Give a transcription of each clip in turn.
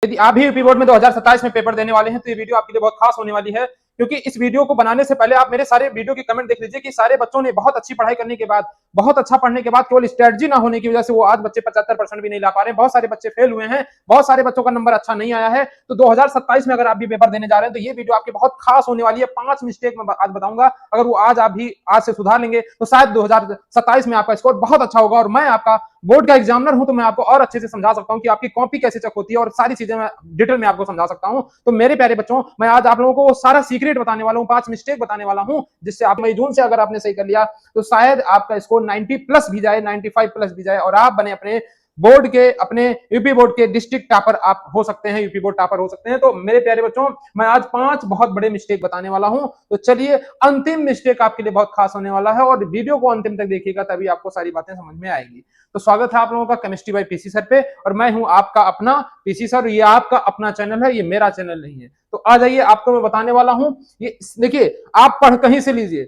यदि आप भी यूपी बोर्ड में 2027 में पेपर देने वाले हैं तो ये वीडियो आपके लिए बहुत खास होने वाली है, क्योंकि इस वीडियो को बनाने से पहले आप मेरे सारे वीडियो की कमेंट देख लीजिए कि सारे बच्चों ने बहुत अच्छी पढ़ाई करने के बाद, बहुत अच्छा पढ़ने के बाद केवल स्ट्रेटजी ना होने की वजह से वो आज बच्चे 75% भी नहीं ला पा रहे हैं। बहुत सारे बच्चे फेल हुए हैं, बहुत सारे बच्चों का नंबर अच्छा नहीं आया है। तो 2027 में अगर आप भी पेपर देने जा रहे हैं तो ये वीडियो आपकी बहुत खास होने वाली है। 5 मिस्टेक मैं आज बताऊंगा, अगर वो आज से सुधार लेंगे तो शायद 2027 में आपका स्कोर बहुत अच्छा होगा। और मैं आपका बोर्ड का एग्जामिनर हूं तो मैं आपको और अच्छे से समझा सकता हूं कि आपकी कॉपी कैसे चेक होती है और सारी चीजें मैं डिटेल में आपको समझा सकता हूं। तो मेरे प्यारे बच्चों, मैं आज आप लोगों को सारा सीक्रेट बताने वाला हूं, 5 मिस्टेक बताने वाला हूं, जिससे आप मई जून से अगर आपने सही कर लिया तो शायद आपका स्कोर 90 प्लस भी जाए, 95 प्लस भी जाए और आप बने अपने बोर्ड के, अपने यूपी बोर्ड के डिस्ट्रिक्ट टॉपर आप हो सकते हैं, यूपी बोर्ड टॉपर हो सकते हैं। तो मेरे प्यारे बच्चों, मैं आज 5 बहुत बड़े मिस्टेक बताने वाला हूं। तो चलिए, अंतिम मिस्टेक आपके लिए बहुत खास होने वाला है और वीडियो को अंतिम तक देखिएगा, तभी आपको सारी बातें समझ में आएगी। तो स्वागत है आप लोगों का केमिस्ट्री बाय पीसी सर पे, और मैं हूं आपका अपना पीसी सर। ये आपका अपना चैनल है, ये मेरा चैनल नहीं है। तो आ जाइए, आपको मैं बताने वाला हूं। ये देखिए, आप पढ़ कहीं से लीजिए,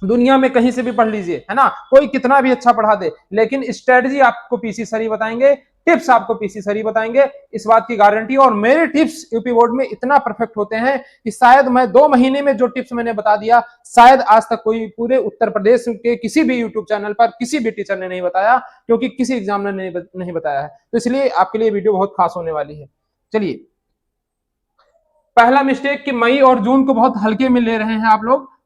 दुनिया में कहीं से भी पढ़ लीजिए, है ना, कोई कितना भी अच्छा पढ़ा दे, लेकिन स्ट्रेटजी आपको पीसी सर ही बताएंगे, टिप्स आपको पीसी सर ही बताएंगे, इस बात की गारंटी। और मेरे टिप्स यूपी बोर्ड में इतना परफेक्ट होते हैं कि शायद मैं 2 महीने में जो टिप्स मैंने बता दिया, शायद आज तक कोई पूरे उत्तर प्रदेश के किसी भी यूट्यूब चैनल पर किसी भी टीचर ने नहीं बताया, क्योंकि किसी एग्जामिनर ने नहीं बताया है। तो इसलिए आपके लिए वीडियो बहुत खास होने वाली है। चलिए, पहला मिस्टेक कि मई और जून को बहुत हल्के में ले रहे हैं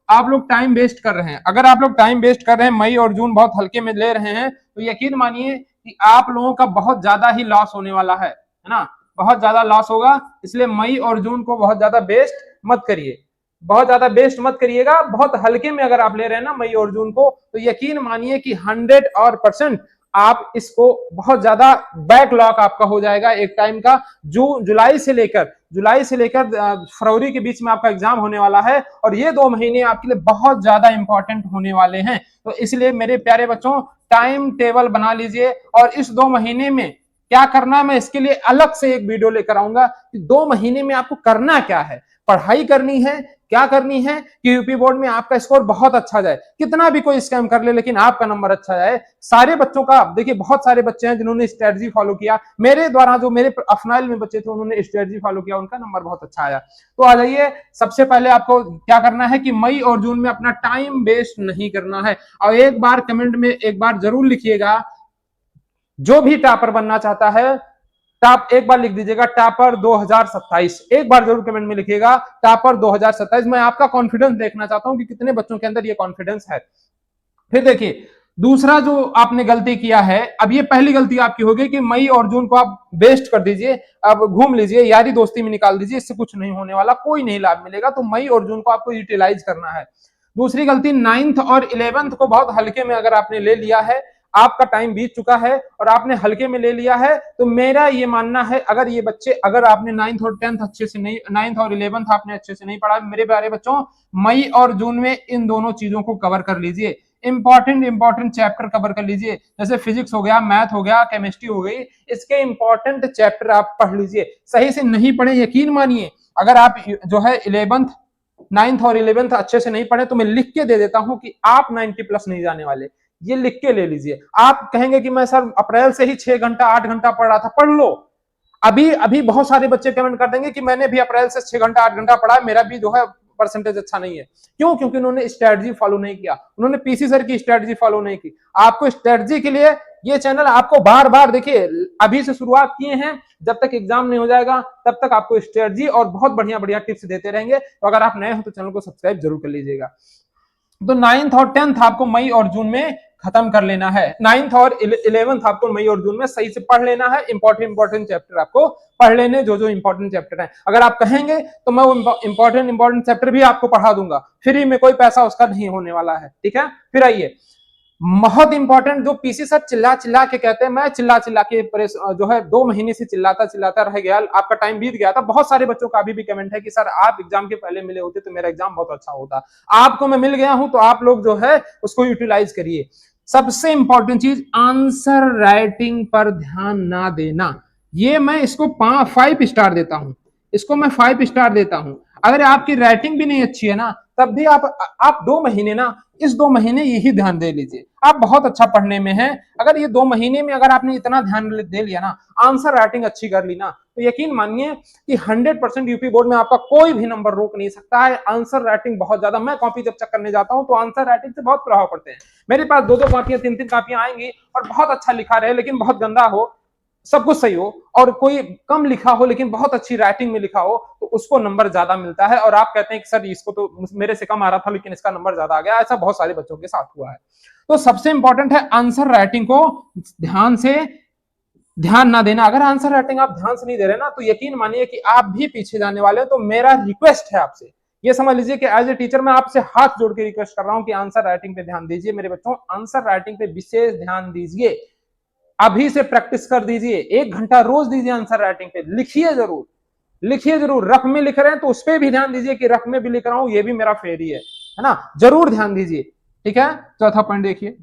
आप लोग टाइम वेस्ट कर रहे हैं। अगर आप लोग टाइम वेस्ट कर रहे हैं, मई और जून बहुत हल्के में ले रहे हैं, तो यकीन मानिए कि आप लोगों का बहुत ज्यादा ही लॉस होने वाला है ना, बहुत ज्यादा लॉस होगा। इसलिए मई और जून को बहुत ज्यादा वेस्ट मत करिए, बहुत ज्यादा वेस्ट मत करिएगा। बहुत हल्के में अगर आप ले रहे हैं ना मई और जून को, तो यकीन मानिए कि 100% आप इसको बहुत ज्यादा बैकलॉग आपका हो जाएगा एक टाइम का। जुलाई से लेकर फरवरी के बीच में आपका एग्जाम होने वाला है, और ये 2 महीने आपके लिए बहुत ज्यादा इंपॉर्टेंट होने वाले हैं। तो इसलिए मेरे प्यारे बच्चों, टाइम टेबल बना लीजिए, और इस 2 महीने में क्या करना है, मैं इसके लिए अलग से एक वीडियो लेकर आऊंगा कि 2 महीने में आपको करना क्या है, पढ़ाई करनी है, क्या करनी है कि यूपी बोर्ड में आपका स्कोर बहुत अच्छा जाए। कितना भी कोई स्कैम कर ले, लेकिन आपका नंबर अच्छा जाए। सारे बच्चों का देखिए, बहुत सारे बच्चे हैं जिन्होंने स्ट्रेटजी फॉलो किया, मेरे द्वारा जो मेरे अफनाइल में बच्चे थे उन्होंने स्ट्रेटजी फॉलो किया, उनका नंबर बहुत अच्छा आया। तो आ जाइए, सबसे पहले आपको क्या करना है कि मई और जून में अपना टाइम वेस्ट नहीं करना है। और एक बार कमेंट में एक बार जरूर लिखिएगा, जो भी टॉपर बनना चाहता है, टॉप एक बार लिख दीजिएगा टॉपर 2027, एक बार जरूर कमेंट में लिखिएगा टॉपर 2027। मैं आपका कॉन्फिडेंस देखना चाहता हूं कि कितने बच्चों के अंदर ये कॉन्फिडेंस है। फिर देखिए, दूसरा जो आपने गलती किया है, अब ये पहली गलती आपकी होगी कि मई और जून को आप वेस्ट कर दीजिए, अब घूम लीजिए, यारी दोस्ती में निकाल दीजिए, इससे कुछ नहीं होने वाला, कोई नहीं लाभ मिलेगा। तो मई और जून को आपको यूटिलाइज करना है। दूसरी गलती, 9th और 11th को बहुत हल्के में अगर आपने ले लिया है, आपका टाइम बीत चुका है और आपने हल्के में ले लिया है, तो मेरा ये मानना है, अगर ये बच्चे, अगर आपने 9th और 10th अच्छे से नहीं, 9th और 11th आपने अच्छे से नहीं पढ़ा, मेरे प्यारे बच्चों, मई और जून में इन दोनों चीजों को कवर कर लीजिए। इंपॉर्टेंट चैप्टर कवर कर लीजिए, जैसे फिजिक्स हो गया, मैथ हो गया, केमिस्ट्री हो गई, इसके इंपॉर्टेंट चैप्टर आप पढ़ लीजिए। सही से नहीं पढ़े, यकीन मानिए, अगर आप जो है 11th, 9th और 11th अच्छे से नहीं पढ़े, तो मैं लिख के दे देता हूं कि आप 90 प्लस नहीं जाने वाले। ये लिख के ले लीजिए। आप कहेंगे कि मैं सर अप्रैल से ही 6 घंटा 8 घंटा पढ़ रहा था, पढ़ लो। अभी अभी बहुत सारे बच्चे कमेंट कर देंगे कि मैंने भी अप्रैल से 6 घंटा 8 घंटा पढ़ा, मेरा भी जो है परसेंटेज अच्छा नहीं है। क्यों? क्योंकि उन्होंने स्ट्रेटजी फॉलो नहीं किया, उन्होंने पीसी सर की स्ट्रेटजी फॉलो नहीं की। आपको स्ट्रेटजी के लिए ये चैनल आपको बार बार, देखिए, अभी से शुरुआत किए हैं, जब तक एग्जाम नहीं हो जाएगा तब तक आपको स्ट्रेटजी और बहुत बढ़िया बढ़िया टिप्स देते रहेंगे। तो अगर आप नए हो तो चैनल को सब्सक्राइब जरूर कर लीजिएगा। तो 9th और 10th आपको मई और जून में खत्म कर लेना है। 9th और 11th आपको मई और जून में सही से पढ़ लेना है। इंपॉर्टेंट चैप्टर आपको पढ़ लेने, जो इंपॉर्टेंट चैप्टर है। अगर आप कहेंगे तो मैं वो इंपॉर्टेंट चैप्टर भी आपको पढ़ा दूंगा फ्री में, कोई पैसा उसका नहीं होने वाला है, ठीक है। फिर आइए, बहुत इंपॉर्टेंट, जो पीसी सर चिल्ला चिल्ला के कहते हैं, मैं चिल्ला चिल्ला के जो है 2 महीने से चिल्लाता रह गया, आपका टाइम बीत गया था। बहुत सारे बच्चों का अभी भी कमेंट है कि सर आप एग्जाम के पहले मिले होते तो मेरा एग्जाम बहुत अच्छा होता। आपको मैं मिल गया हूं, तो आप लोग जो है उसको यूटिलाइज करिए। सबसे इंपॉर्टेंट चीज, आंसर राइटिंग पर ध्यान ना देना। ये मैं इसको 5 स्टार देता हूं, इसको मैं 5 स्टार देता हूं। अगर आपकी राइटिंग भी नहीं अच्छी है ना, तब भी आप 2 महीने ना, इस 2 महीने यही ध्यान दे लीजिए। आप बहुत अच्छा पढ़ने में हैं, अगर ये 2 महीने में अगर आपने इतना ध्यान दे लिया ना, आंसर राइटिंग अच्छी कर ली ना, तो यकीन मानिए कि 100% यूपी बोर्ड में आपका कोई भी नंबर रोक नहीं सकता है। आंसर राइटिंग बहुत ज्यादा, मैं कॉपी जब चेक करने जाता हूं तो आंसर राइटिंग से बहुत प्रभाव पड़ते हैं। मेरे पास 2-2 कॉपियां 3-3 कॉपियां आएंगी और बहुत अच्छा लिखा रहे लेकिन बहुत गंदा हो, सब कुछ सही हो, और कोई कम लिखा हो लेकिन बहुत अच्छी राइटिंग में लिखा हो, तो उसको नंबर ज्यादा मिलता है। और आप कहते हैं कि सर इसको तो मेरे से कम आ रहा था लेकिन इसका नंबर ज्यादा आ गया। ऐसा बहुत सारे बच्चों के साथ हुआ है। तो सबसे इंपॉर्टेंट है आंसर राइटिंग को ध्यान से ध्यान ना देना। अगर आंसर राइटिंग आप ध्यान से नहीं दे रहे ना, तो यकीन मानिए कि आप भी पीछे जाने वाले हो। तो मेरा रिक्वेस्ट है आपसे, ये समझ लीजिए कि एज ए टीचर मैं आपसे हाथ जोड़ के रिक्वेस्ट कर रहा हूं कि आंसर राइटिंग पे ध्यान दीजिए मेरे बच्चों। आंसर राइटिंग पे विशेष ध्यान दीजिए, अभी से प्रैक्टिस कर दीजिए। 1 घंटा रोज दीजिए आंसर राइटिंग पे, लिखिए जरूर, लिखिए जरूर। रफ में लिख रहे हैं तो उस पर भी ध्यान दीजिए कि रफ में भी लिख रहा हूं, ये भी मेरा फेरी है ना, जरूर ध्यान दीजिए। ठीक है, चौथा पॉइंट देखिए,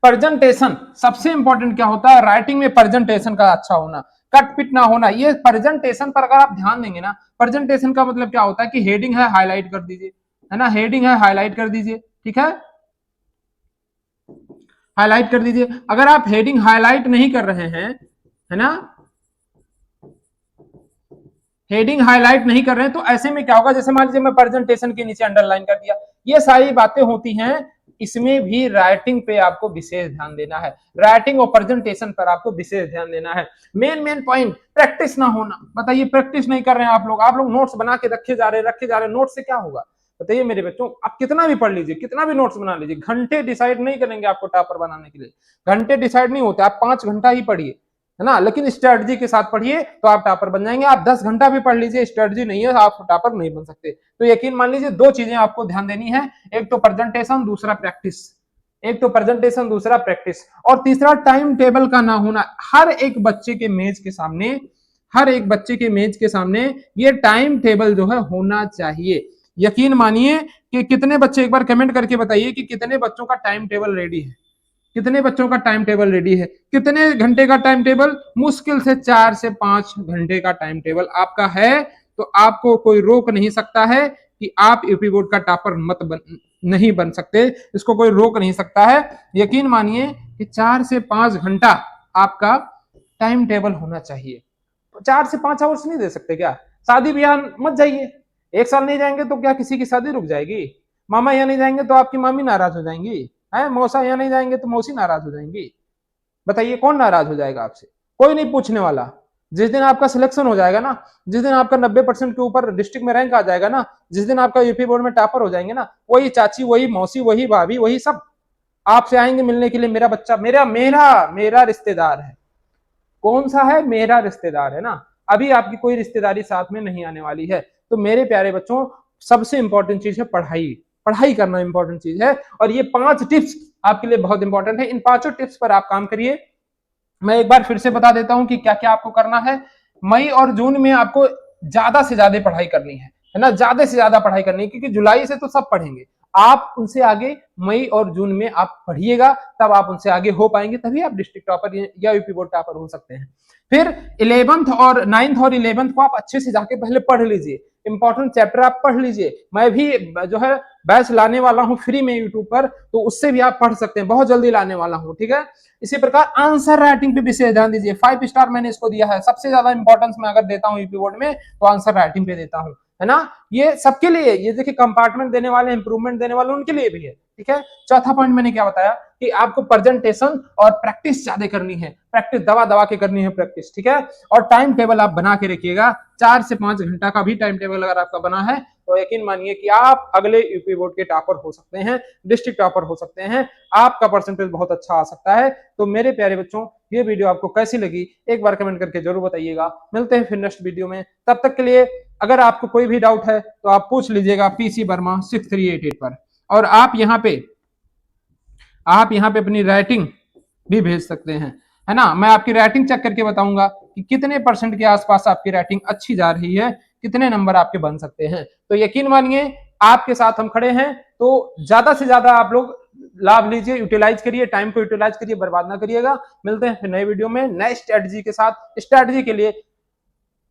प्रेजेंटेशन। सबसे इंपॉर्टेंट क्या होता है राइटिंग में, प्रेजेंटेशन का अच्छा होना, कट पिट ना होना। ये प्रेजेंटेशन पर अगर आप ध्यान देंगे ना, प्रेजेंटेशन का मतलब क्या होता है कि हेडिंग है हाईलाइट कर दीजिए, है ना, हेडिंग है हाईलाइट कर दीजिए। ठीक है, हाईलाइट कर दीजिए। अगर आप हेडिंग हाईलाइट नहीं कर रहे हैं, है ना, हेडिंग हाईलाइट नहीं कर रहे हैं, तो ऐसे में क्या होगा, जैसे मान लीजिए मैं प्रेजेंटेशन के नीचे अंडरलाइन कर दिया, ये सारी बातें होती हैं। इसमें भी राइटिंग पे आपको विशेष ध्यान देना है, राइटिंग और प्रेजेंटेशन पर आपको विशेष ध्यान देना है। मेन पॉइंट प्रैक्टिस ना होना। बताइए, प्रैक्टिस नहीं कर रहे हैं आप लोग नोट्स बना के रखे जा रहे हैं, नोट्स से क्या होगा बताइए मेरे बच्चों। आप कितना भी पढ़ लीजिए, कितना भी नोट्स बना लीजिए, घंटे डिसाइड नहीं करेंगे आपको टॉपर बनाने के लिए, घंटे डिसाइड नहीं होते। आप 5 घंटा ही पढ़िए, है ना, लेकिन स्ट्रेटजी के साथ पढ़िए तो आप टॉपर बन जाएंगे। आप 10 घंटा भी पढ़ लीजिए, स्ट्रेटजी नहीं है आप टॉपर नहीं बन सकते। तो यकीन मान लीजिए 2 चीजें आपको ध्यान देनी है, एक तो प्रेजेंटेशन, दूसरा प्रैक्टिस। एक तो प्रेजेंटेशन, दूसरा प्रैक्टिस, और तीसरा टाइम टेबल का ना होना। हर एक बच्चे के मेज के सामने, हर एक बच्चे के मेज के सामने ये टाइम टेबल जो है होना चाहिए। यकीन मानिए कि कितने बच्चे, एक बार कमेंट करके बताइए कि कितने बच्चों का टाइम टेबल रेडी है, कितने बच्चों का टाइम टेबल रेडी है, कितने घंटे का टाइम टेबल। मुश्किल से 4 से 5 घंटे का टाइम टेबल आपका है, तो आपको कोई रोक नहीं सकता है कि आप यूपी बोर्ड का टॉपर नहीं बन सकते, इसको कोई रोक नहीं सकता है। यकीन मानिए कि 4 से 5 घंटा आपका टाइम टेबल होना चाहिए। 4 से 5 आवर्स नहीं दे सकते क्या? शादी ब्याह मत जाइए, 1 साल नहीं जाएंगे तो क्या किसी की शादी रुक जाएगी? मामा यहाँ नहीं जाएंगे तो आपकी मामी नाराज हो जाएंगी, है मौसा यहाँ नहीं जाएंगे तो मौसी नाराज हो जाएंगी। बताइए कौन नाराज हो जाएगा आपसे? कोई नहीं पूछने वाला। जिस दिन आपका सिलेक्शन हो जाएगा ना, जिस दिन आपका 90% के ऊपर डिस्ट्रिक्ट में रैंक आ जाएगा ना, जिस दिन आपका यूपी बोर्ड में टॉपर हो जाएंगे ना, वही चाची, वही मौसी, वही भाभी, वही सब आपसे आएंगे मिलने के लिए। मेरा बच्चा, मेरा मेरा मेरा रिश्तेदार है। कौन सा है? मेरा रिश्तेदार है ना। अभी आपकी कोई रिश्तेदारी साथ में नहीं आने वाली है। तो मेरे प्यारे बच्चों, सबसे इंपॉर्टेंट चीज है पढ़ाई, पढ़ाई करना इंपॉर्टेंट चीज है। और ये 5 टिप्स आपके लिए बहुत इंपॉर्टेंट है। इन 5 टिप्स पर आप काम करिए। मैं एक बार फिर से बता देता हूं कि क्या क्या आपको करना है। मई और जून में आपको ज्यादा से ज्यादा पढ़ाई करनी है ना, ज्यादा से ज्यादा पढ़ाई करनी है, क्योंकि जुलाई से तो सब पढ़ेंगे। आप उनसे आगे मई और जून में आप पढ़िएगा, तब आप उनसे आगे हो पाएंगे, तभी आप डिस्ट्रिक्ट टॉपर या यूपी बोर्ड टॉपर हो सकते हैं। फिर 11th और 9th और 11th को आप अच्छे से जाके पहले पढ़ लीजिए, इंपॉर्टेंट चैप्टर आप पढ़ लीजिए। मैं भी जो है बैच लाने वाला हूं फ्री में यूट्यूब पर, तो उससे भी आप पढ़ सकते हैं, बहुत जल्दी लाने वाला हूं। ठीक है, इसी प्रकार आंसर राइटिंग पे विशेष ध्यान दीजिए। 5 स्टार मैंने इसको दिया है। सबसे ज्यादा इंपॉर्टेंस मैं अगर देता हूं यूपी बोर्ड में तो आंसर राइटिंग पे देता हूं, है ना। ये सबके लिए, ये देखिए कंपार्टमेंट देने वाले, इंप्रूवमेंट देने वाले, उनके लिए भी है। ठीक है, चौथा पॉइंट मैंने क्या बताया कि आपको प्रेजेंटेशन और प्रैक्टिस ज्यादा करनी है, प्रैक्टिस दबा दबा के करनी है प्रैक्टिस। ठीक है, और टाइम टेबल आप बना के रखिएगा। 4 से 5 घंटा का भी टाइम टेबल अगर आपका बना है तो यकीन मानिए कि आप अगले यूपी बोर्ड के टॉपर हो सकते हैं, डिस्ट्रिक्ट टॉपर हो सकते हैं, आपका परसेंटेज बहुत अच्छा आ सकता है। तो मेरे प्यारे बच्चों, ये वीडियो आपको कैसी लगी एक बार कमेंट करके जरूर बताइएगा। मिलते हैं फिर नेक्स्ट वीडियो में, तब तक के लिए अगर आपको कोई भी डाउट है तो आप पूछ लीजिएगा पीसी वर्मा 6388 पर। और आप यहाँ पे अपनी राइटिंग भी भेज सकते हैं, है ना। मैं आपकी राइटिंग चेक करके बताऊंगा कि कितने % के आसपास आपकी राइटिंग अच्छी जा रही है, कितने नंबर आपके बन सकते हैं। तो यकीन मानिए आपके साथ हम खड़े हैं। तो ज्यादा से ज्यादा आप लोग लाभ लीजिए, यूटिलाइज करिए, टाइम को यूटिलाइज करिए, बर्बाद ना करिएगा। मिलते हैं फिर नए वीडियो में नए स्ट्रेटजी के साथ। स्ट्रेटजी के लिए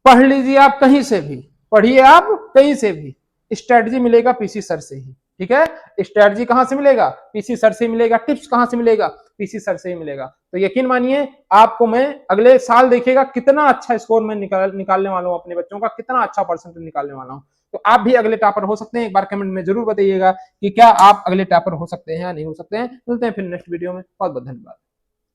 पढ़ लीजिए, आप कहीं से भी पढ़िए, आप कहीं से भी स्ट्रेटजी मिलेगा पीसी सर से ही। ठीक है। स्ट्रेटजी कहां से मिलेगा? पीसी सर से मिलेगा। टिप्स कहां से मिलेगा? पीसी सर से ही मिलेगा। तो यकीन मानिए आपको मैं अगले साल देखिएगा कितना अच्छा स्कोर मैं निकालने वाला हूं, अपने बच्चों का कितना अच्छा परसेंटेज निकालने वाला हूं। तो आप भी अगले टॉपर हो सकते हैं। एक बार कमेंट में जरूर बताइएगा कि क्या आप अगले टॉपर हो सकते हैं या नहीं हो सकते हैं। मिलते हैं फिर नेक्स्ट वीडियो में। बहुत बहुत धन्यवाद।